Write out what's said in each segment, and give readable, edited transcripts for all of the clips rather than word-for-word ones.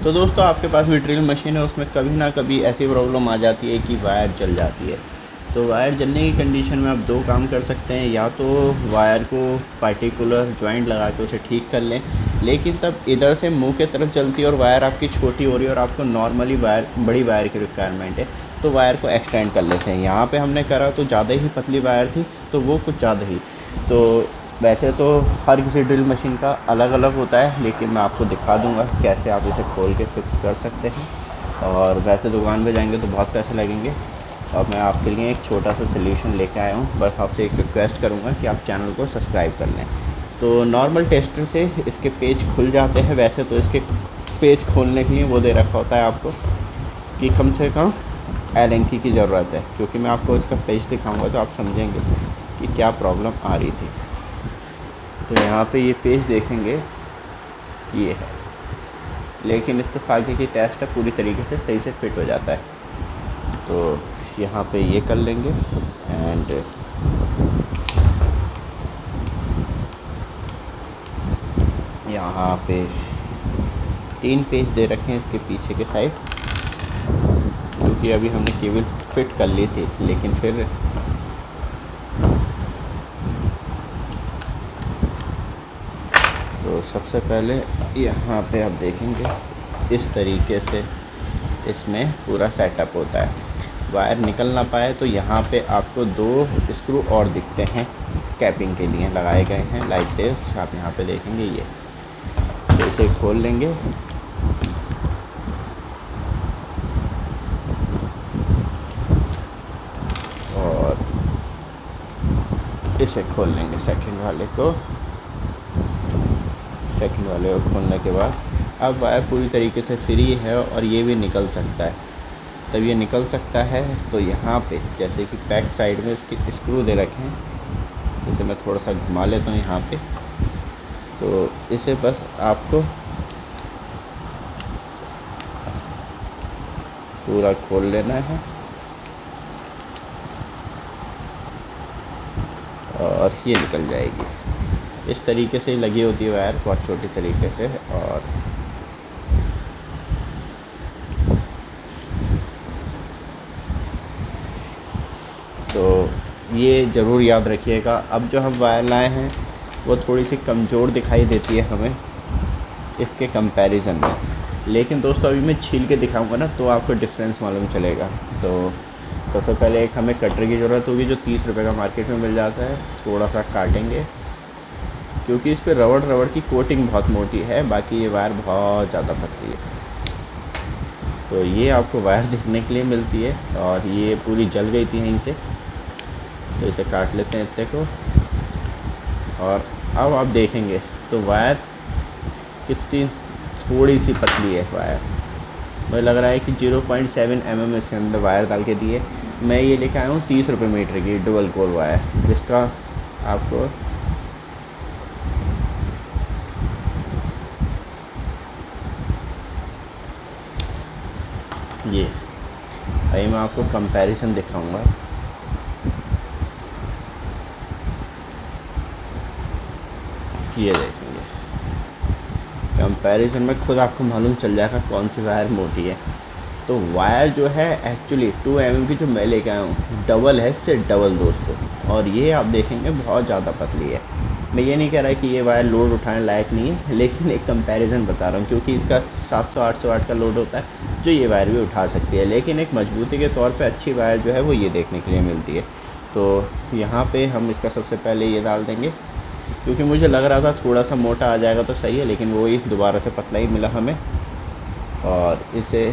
तो दोस्तों आपके पास भी ड्रिल मशीन है, उसमें कभी ना कभी ऐसी प्रॉब्लम आ जाती है कि वायर जल जाती है। तो वायर जलने की कंडीशन में आप दो काम कर सकते हैं, या तो वायर को पार्टिकुलर जॉइंट लगा के उसे ठीक कर लें, लेकिन तब इधर से मुंह के तरफ चलती है और वायर आपकी छोटी हो रही है और आपको नॉर्मली वायर बड़ी वायर की रिक्वायरमेंट है, तो वायर को एक्सटेंड कर लेते हैं। यहाँ पे हमने करा तो ज़्यादा ही पतली वायर थी, तो वो कुछ ज़्यादा ही। तो वैसे तो हर किसी ड्रिल मशीन का अलग अलग होता है, लेकिन मैं आपको दिखा दूंगा कैसे आप इसे खोल के फिक्स कर सकते हैं। और वैसे दुकान पे जाएंगे तो बहुत पैसे लगेंगे, और मैं आपके लिए एक छोटा सा सलूशन लेके आया हूँ। बस आपसे एक रिक्वेस्ट करूँगा कि आप चैनल को सब्सक्राइब कर लें। तो नॉर्मल टेस्टर से इसके पेज खुल जाते हैं। वैसे तो इसके पेज खोलने के लिए वो दे रखा होता है आपको कि कम से कम एल एंकी की ज़रूरत है, क्योंकि मैं आपको इसका पेज दिखाऊंगा तो आप समझेंगे कि क्या प्रॉब्लम आ रही थी। तो यहाँ पे ये पेज देखेंगे, ये है, लेकिन इत्तेफाक़ी की टेस्ट है, पूरी तरीके से सही से फिट हो जाता है। तो यहाँ पे ये कर लेंगे एंड यहाँ पे 3 पेज दे रखे हैं इसके पीछे के साइड, क्योंकि अभी हमने केबल फिट कर ली थी, लेकिन फिर तो सबसे पहले यहाँ पे आप देखेंगे इस तरीके से इसमें पूरा सेटअप होता है। वायर निकल ना पाए तो यहाँ पे आपको 2 स्क्रू और दिखते हैं, कैपिंग के लिए लगाए गए हैं लाइट तेज, आप यहाँ पे देखेंगे ये। तो इसे खोल लेंगे और इसे खोल लेंगे सेकंड वाले को। सेकंड वाले को खोलने के बाद अब वायर पूरी तरीके से फ्री है और ये भी निकल सकता है। तब ये निकल सकता है तो यहाँ पे जैसे कि बैक साइड में इसके स्क्रू दे रखे हैं, इसे मैं थोड़ा सा घुमा लेता हूँ यहाँ पे। तो इसे बस आपको पूरा खोल लेना है और ये निकल जाएगी। इस तरीके से लगी होती है वायर, बहुत छोटी तरीके से। और तो ये ज़रूर याद रखिएगा। अब जो हम वायर लाए हैं वो थोड़ी सी कमज़ोर दिखाई देती है हमें इसके कंपैरिजन में, लेकिन दोस्तों अभी मैं छील के दिखाऊंगा ना तो आपको डिफरेंस मालूम चलेगा। तो सबसे पहले एक हमें कटर की ज़रूरत होगी, जो 30 रुपये का मार्केट में मिल जाता है। थोड़ा सा काटेंगे, क्योंकि इस पर रबड़ की कोटिंग बहुत मोटी है, बाकी ये वायर बहुत ज़्यादा पतली है। तो ये आपको वायर देखने के लिए मिलती है, और ये पूरी जल गई थी यहीं से। तो इसे काट लेते हैं इतने को, और अब आप देखेंगे तो वायर कितनी थोड़ी सी पतली है वायर। मुझे लग रहा है कि 0.7 mm इसके अंदर वायर डाल के दिए। मैं ये लेके आया हूँ 30 रुपये मीटर की डबल कोर वायर, जिसका आपको ये अभी मैं आपको कंपैरिजन दिखाऊंगा। ये देखेंगे कंपैरिजन में खुद आपको मालूम चल जाएगा कौन सी वायर मोटी है। तो वायर जो है एक्चुअली 2 mm की जो मैं लेके आया हूँ डबल है, इससे डबल दोस्तों। और ये आप देखेंगे बहुत ज़्यादा पतली है। मैं ये नहीं कह रहा कि ये वायर लोड उठाने लायक नहीं है, लेकिन एक कंपैरिजन बता रहा हूँ, क्योंकि इसका 700-800 वाट का लोड होता है जो ये वायर भी उठा सकती है। लेकिन एक मजबूती के तौर पे अच्छी वायर जो है वो ये देखने के लिए मिलती है। तो यहाँ पे हम इसका सबसे पहले ये डाल देंगे, क्योंकि मुझे लग रहा था थोड़ा सा मोटा आ जाएगा तो सही है, लेकिन वो ही दोबारा से पतला ही मिला हमें। और इसे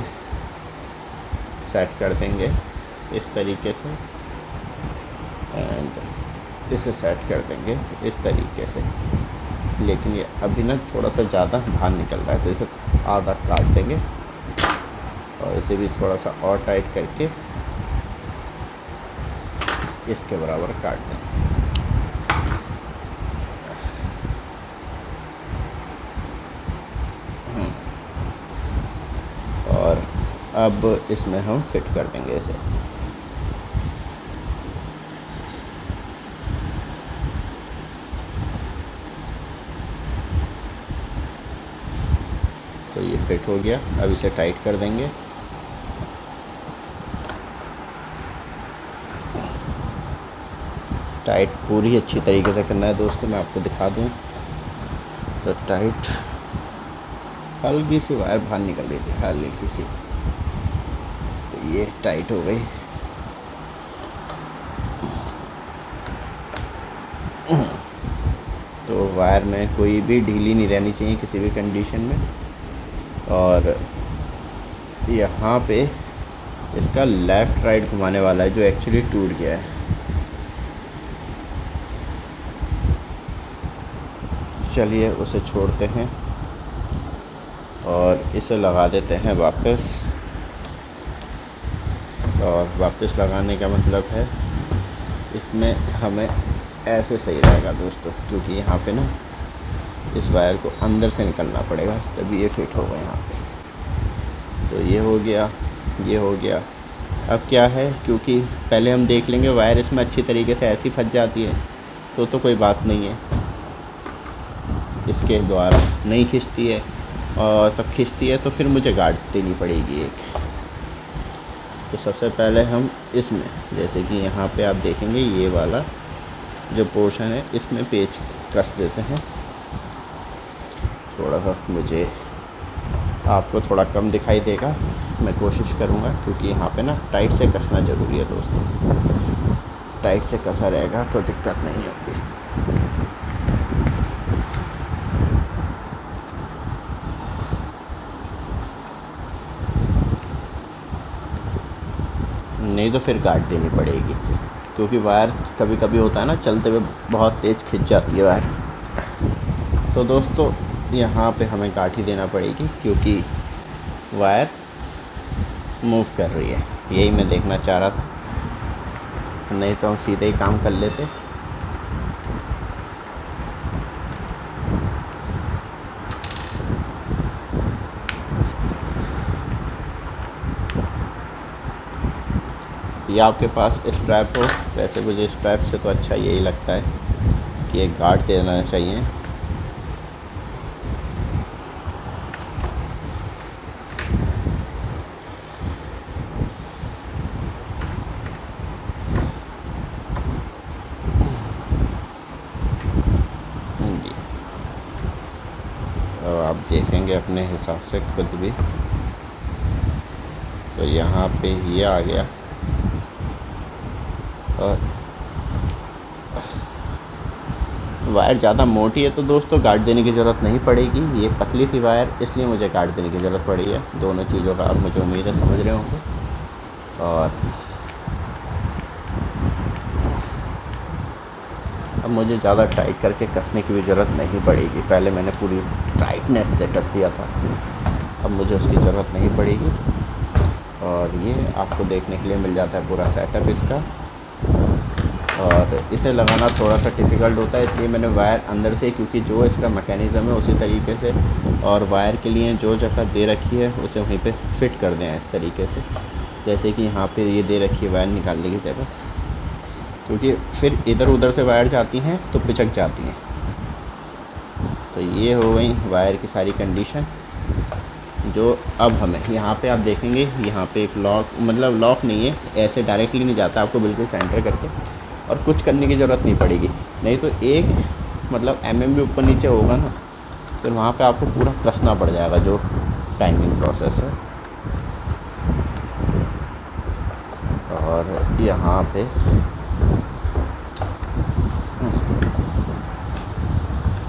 सेट कर देंगे इस तरीके से, एंड इसे सेट कर देंगे इस तरीके से। लेकिन ये अभी ना थोड़ा सा ज़्यादा बाहर निकल रहा है, तो इसे आधा काट देंगे और इसे भी थोड़ा सा और टाइट करके इसके बराबर काट देंगे। और अब इसमें हम फिट कर देंगे इसे। तो ये फिट हो गया। अब इसे टाइट कर देंगे। टाइट पूरी अच्छी तरीके से करना है दोस्तों, मैं आपको दिखा दूँ तो टाइट। हल्की सी वायर बाहर निकल रही थी, हल्की सी, तो ये टाइट हो गई। तो वायर में कोई भी ढीली नहीं रहनी चाहिए किसी भी कंडीशन में। और यहाँ पे इसका लेफ़्ट राइट घुमाने वाला है जो एक्चुअली टूट गया है। चलिए उसे छोड़ते हैं और इसे लगा देते हैं वापस। और वापस लगाने का मतलब है इसमें हमें ऐसे सही रहेगा दोस्तों, क्योंकि यहाँ पे ना इस वायर को अंदर से निकलना पड़ेगा तभी ये फिट होगा यहाँ पे। तो ये हो गया, ये हो गया। अब क्या है, क्योंकि पहले हम देख लेंगे वायर इसमें अच्छी तरीके से ऐसी फंस जाती है तो कोई बात नहीं है, इसके द्वारा नहीं खिंचती है। और तब खिंचती है तो फिर मुझे गार्ड देनी पड़ेगी एक। तो सबसे पहले हम इसमें, जैसे कि यहाँ पे आप देखेंगे ये वाला जो पोर्शन है इसमें पेच कस देते हैं। थोड़ा सा मुझे आपको थोड़ा कम दिखाई देगा, मैं कोशिश करूँगा, क्योंकि यहाँ पे ना टाइट से कसना ज़रूरी है दोस्तों। टाइट से कसा रहेगा तो दिक्कत नहीं होगी। नहीं तो फिर काट देनी पड़ेगी, क्योंकि वायर कभी कभी होता है ना चलते हुए बहुत तेज़ खिंच जाती है वायर। तो दोस्तों यहाँ पे हमें काट ही देना पड़ेगी, क्योंकि वायर मूव कर रही है। यही मैं देखना चाह रहा था, नहीं तो हम सीधे ही काम कर लेते। या आपके पास स्ट्रैप हो, वैसे मुझे स्ट्रैप से तो अच्छा यही लगता है कि एक गार्ड देना चाहिए। जी, और आप देखेंगे अपने हिसाब से खुद भी। तो यहाँ पे ये आ गया। और वायर ज़्यादा मोटी है तो दोस्तों गार्ड देने की ज़रूरत नहीं पड़ेगी। ये पतली थी वायर, इसलिए मुझे गार्ड देने की ज़रूरत पड़ी है। दोनों चीज़ों का आप मुझे उम्मीद है समझ रहे होंगे। और अब मुझे ज़्यादा टाइट करके कसने की भी ज़रूरत नहीं पड़ेगी। पहले मैंने पूरी टाइटनेस से कस दिया था, अब मुझे उसकी ज़रूरत नहीं पड़ेगी। और ये आपको देखने के लिए मिल जाता है पूरा सेटअप इसका। और इसे लगाना थोड़ा सा डिफ़िकल्ट होता है, इसलिए मैंने वायर अंदर से, क्योंकि जो इसका मैकेनिज़्म है उसी तरीके से, और वायर के लिए जो जगह दे रखी है उसे वहीं पे फिट कर दें इस तरीके से। जैसे कि यहाँ पे ये दे रखी है वायर निकालने की जगह, क्योंकि फिर इधर उधर से वायर जाती हैं तो पिचक जाती हैं। तो ये हो गई वायर की सारी कंडीशन। जो अब हमें यहाँ पे आप देखेंगे, यहाँ पे एक लॉक, मतलब लॉक नहीं है, ऐसे डायरेक्टली नहीं जाता, आपको बिल्कुल सेंटर करके, और कुछ करने की ज़रूरत नहीं पड़ेगी। नहीं तो एक मतलब भी ऊपर नीचे होगा ना, फिर वहाँ पे आपको पूरा कसना पड़ जाएगा, जो टाइमिंग प्रोसेस है। और यहाँ पे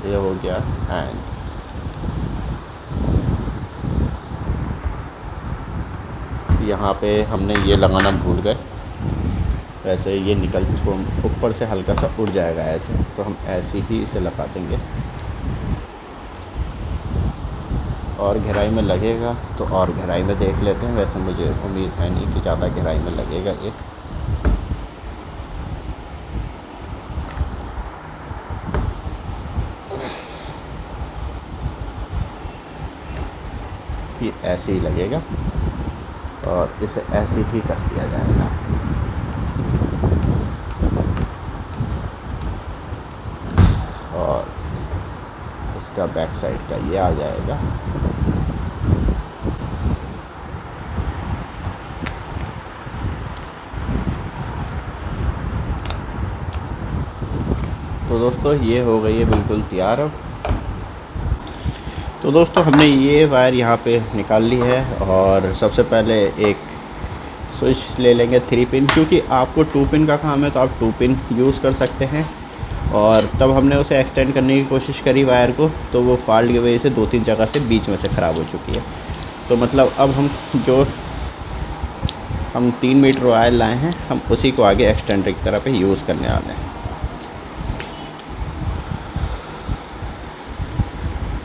ये हो गया एंड यहाँ पे हमने ये लगाना भूल गए। वैसे ये निकल तो ऊपर से हल्का सा उड़ जाएगा ऐसे, तो हम ऐसे ही इसे लगा देंगे। और गहराई में लगेगा तो और गहराई में देख लेते हैं। वैसे मुझे उम्मीद है नहीं कि ज़्यादा गहराई में लगेगा ये ऐसे ही लगेगा, और इसे ऐसे ही कस दिया जाएगा। और इसका बैक साइड का ये आ जाएगा। दोस्तों ये हो गई है बिल्कुल तैयार अब। तो दोस्तों हमने ये वायर यहाँ पे निकाल ली है और सबसे पहले एक स्विच ले लेंगे 3 पिन, क्योंकि आपको 2 पिन का काम है तो आप 2 पिन यूज़ कर सकते हैं। और तब हमने उसे एक्सटेंड करने की कोशिश करी वायर को, तो वो फॉल्ट की वजह से 2-3 जगह से बीच में से ख़राब हो चुकी है। तो मतलब अब हम 3 मीटर वायर लाए हैं, हम उसी को आगे एक्सटेंडर की तरह पे यूज़ करने वाले हैं।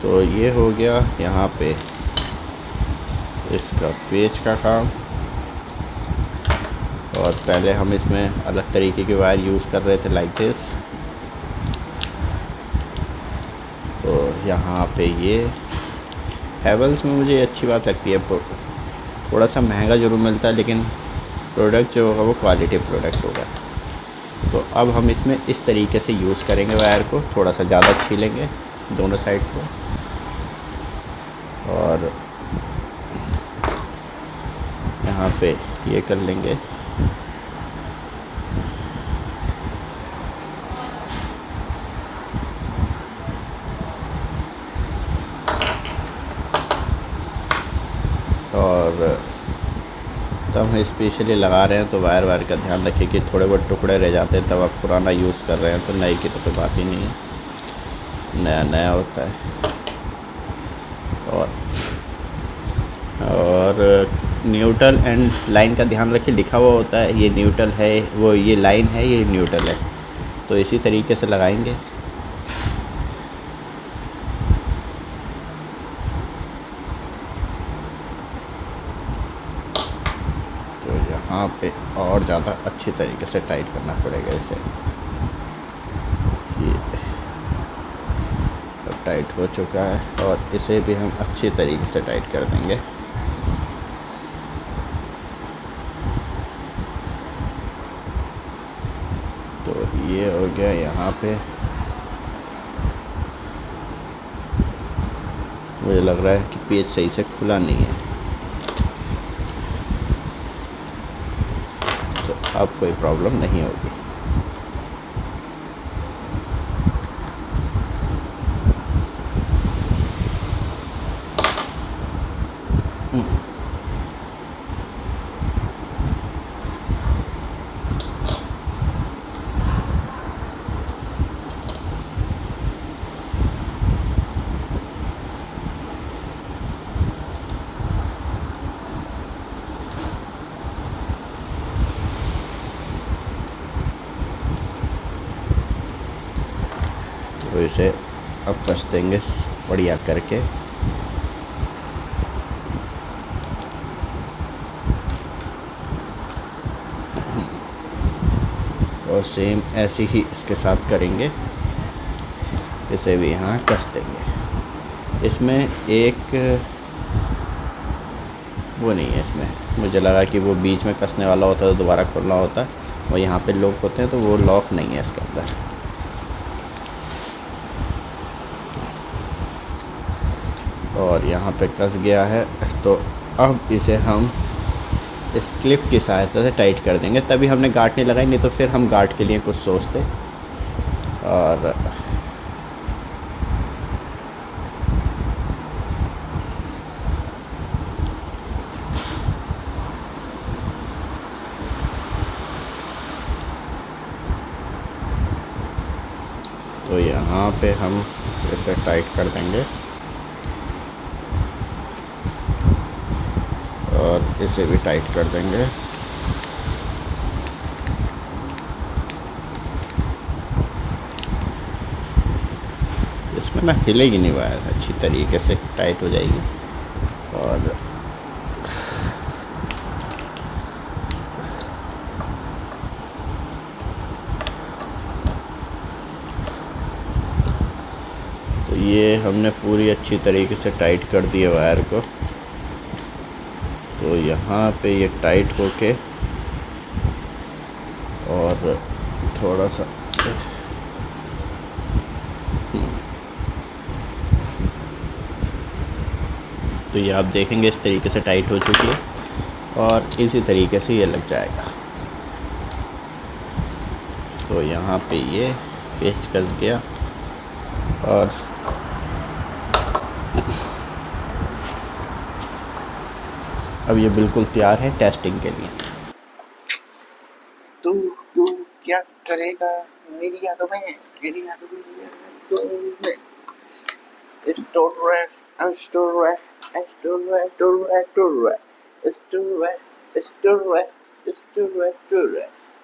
तो ये हो गया यहाँ पे इसका पेच का काम। और पहले हम इसमें अलग तरीके के वायर यूज़ कर रहे थे लाइक दिस। तो यहाँ पे ये हैवेल्स में मुझे अच्छी बात लगती है, थोड़ा सा महंगा ज़रूर मिलता है लेकिन प्रोडक्ट जो होगा वो क्वालिटी प्रोडक्ट होगा। तो अब हम इसमें इस तरीके से यूज़ करेंगे वायर को, थोड़ा सा ज़्यादा छीलेंगे दोनों साइड से और यहाँ पे ये कर लेंगे। और तब हम स्पेशली लगा रहे हैं तो वायर का ध्यान रखिए कि थोड़े बहुत टुकड़े रह जाते हैं, तब आप पुराना यूज़ कर रहे हैं तो नए की तो कोई बात ही नहीं है, नया नया होता है। और न्यूट्रल एंड लाइन का ध्यान रखिए, लिखा हुआ होता है ये न्यूट्रल है, वो ये लाइन है, ये न्यूट्रल है, तो इसी तरीके से लगाएंगे। तो यहाँ पे और ज़्यादा अच्छी तरीके से टाइट करना पड़ेगा इसे। ये अब टाइट हो चुका है और इसे भी हम अच्छी तरीके से टाइट कर देंगे। तो ये हो गया यहाँ पे। मुझे लग रहा है कि पेज सही से खुला नहीं है, तो अब कोई प्रॉब्लम नहीं होगी। तो इसे अब कस देंगे बढ़िया करके। और सेम ऐसे ही इसके साथ करेंगे, इसे भी यहाँ कस देंगे। इसमें एक वो नहीं है, इसमें मुझे लगा कि वो बीच में कसने वाला होता है तो दोबारा खोलना होता है, और यहाँ पे लॉक होते हैं तो वो लॉक नहीं है इसके अंदर। और यहाँ पे कस गया है, तो अब इसे हम इस क्लिप की सहायता से टाइट कर देंगे। तभी हमने गांठ नहीं लगाई, नहीं तो फिर हम गांठ के लिए कुछ सोचते। और तो यहाँ पे हम इसे टाइट कर देंगे और इसे भी टाइट कर देंगे। इसमें ना हिलेगी नहीं वायर, अच्छी तरीके से टाइट हो जाएगी। और तो ये हमने पूरी अच्छी तरीके से टाइट कर दिया वायर को। तो यहाँ पे ये टाइट होके और थोड़ा सा तो ये आप देखेंगे इस तरीके से टाइट हो चुकी है और इसी तरीके से ये लग जाएगा। तो यहाँ पे ये पेस्ट कर दिया और अब ये बिल्कुल तैयार है टेस्टिंग के लिए। तू तू क्या करेगा मेरी यादों में, मेरी यादों में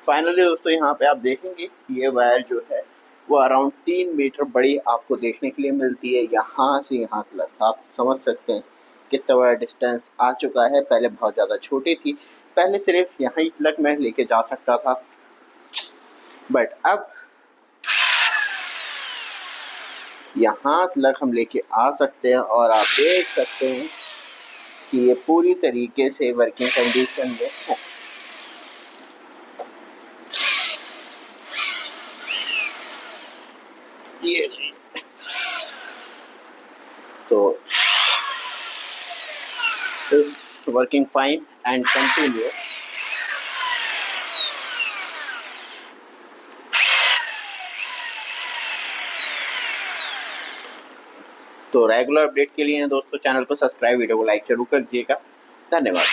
फाइनली दोस्तों यहाँ पे आप देखेंगे ये वायर जो है वो अराउंड 3 मीटर बड़ी आपको देखने के लिए मिलती है। यहाँ से यहाँ तक आप समझ सकते हैं कितना बड़ा डिस्टेंस आ चुका है। पहले बहुत ज़्यादा छोटी थी, पहले सिर्फ यहाँ तक मैं लेके जा सकता था, बट अब यहाँ तक हम लेके आ सकते हैं और आप देख सकते हैं कि ये पूरी तरीके से वर्किंग कंडीशन में है। ये तो it's working fine and continue. तो रेगुलर अपडेट के लिए दोस्तों चैनल को सब्सक्राइब, वीडियो को लाइक जरूर कर दीजिएगा। धन्यवाद।